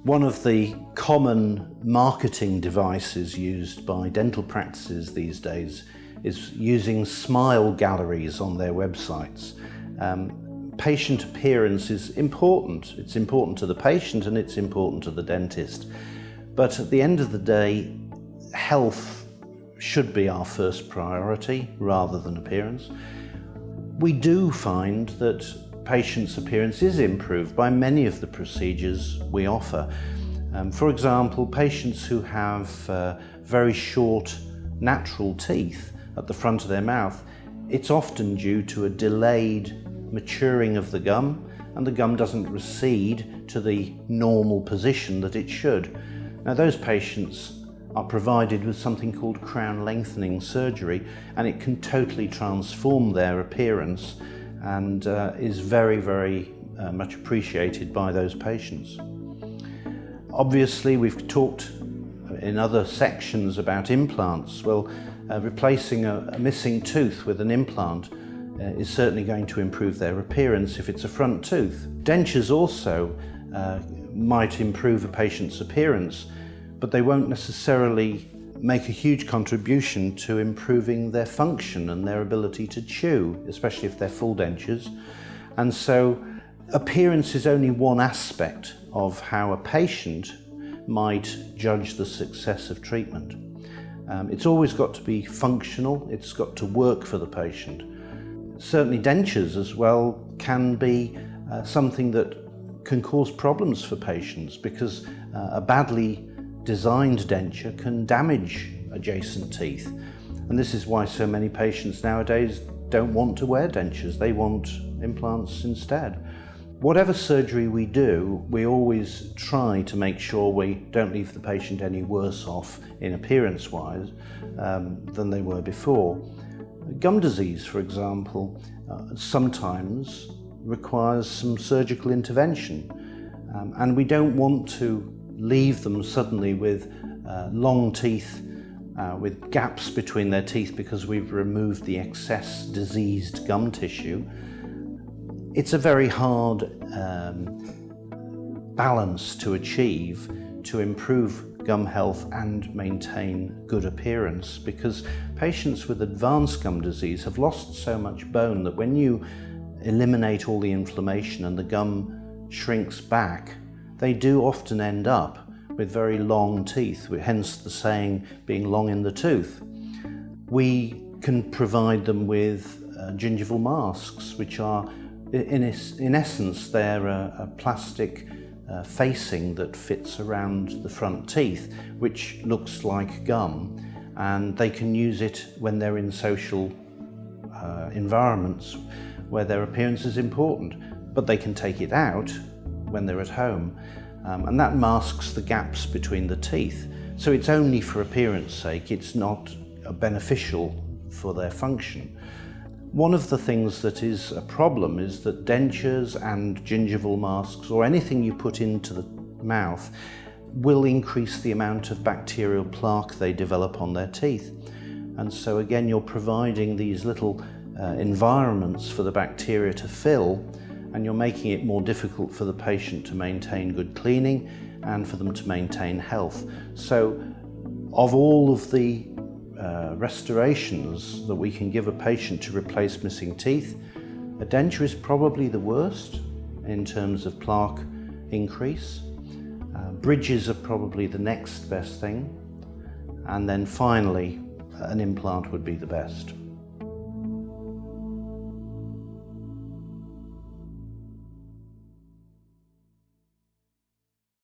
One of the common marketing devices used by dental practices these days is using smile galleries on their websites. Patient appearance is important. It's important to the patient and it's important to the dentist. But at the end of the day, health should be our first priority rather than appearance. We do find that patients' appearance is improved by many of the procedures we offer. For example, patients who have very short natural teeth at the front of their mouth, it's often due to a delayed maturing of the gum, and the gum doesn't recede to the normal position that it should. Now, those patients are provided with something called crown lengthening surgery, and it can totally transform their appearance and is very, very much appreciated by those patients. Obviously, we've talked in other sections about implants. Well, replacing a missing tooth with an implant is certainly going to improve their appearance if it's a front tooth. Dentures also might improve a patient's appearance, but they won't necessarily make a huge contribution to improving their function and their ability to chew, especially if they're full dentures. And so appearance is only one aspect of how a patient might judge the success of treatment. It's always got to be functional, it's got to work for the patient. Certainly dentures as well can be something that can cause problems for patients, because a badly designed denture can damage adjacent teeth. And this is why so many patients nowadays don't want to wear dentures, they want implants instead. Whatever surgery we do, we always try to make sure we don't leave the patient any worse off in appearance-wise than they were before. Gum disease, for example, sometimes requires some surgical intervention, and we don't want to leave them suddenly with long teeth with gaps between their teeth because we've removed the excess diseased gum tissue. It's a very hard balance to achieve to improve gum health and maintain good appearance, because patients with advanced gum disease have lost so much bone that when you eliminate all the inflammation and the gum shrinks back, they do often end up with very long teeth, hence the saying, being long in the tooth. We can provide them with gingival masks, which are, in essence, they're a plastic facing that fits around the front teeth, which looks like gum, and they can use it when they're in social environments where their appearance is important, but they can take it out when they're at home, and that masks the gaps between the teeth. So it's only for appearance sake, it's not beneficial for their function. One of the things that is a problem is that dentures and gingival masks, or anything you put into the mouth, will increase the amount of bacterial plaque they develop on their teeth. And so again, you're providing these little environments for the bacteria to fill, and you're making it more difficult for the patient to maintain good cleaning and for them to maintain health. So of all of the restorations that we can give a patient to replace missing teeth, a denture is probably the worst in terms of plaque increase. Bridges are probably the next best thing, and then finally an implant would be the best.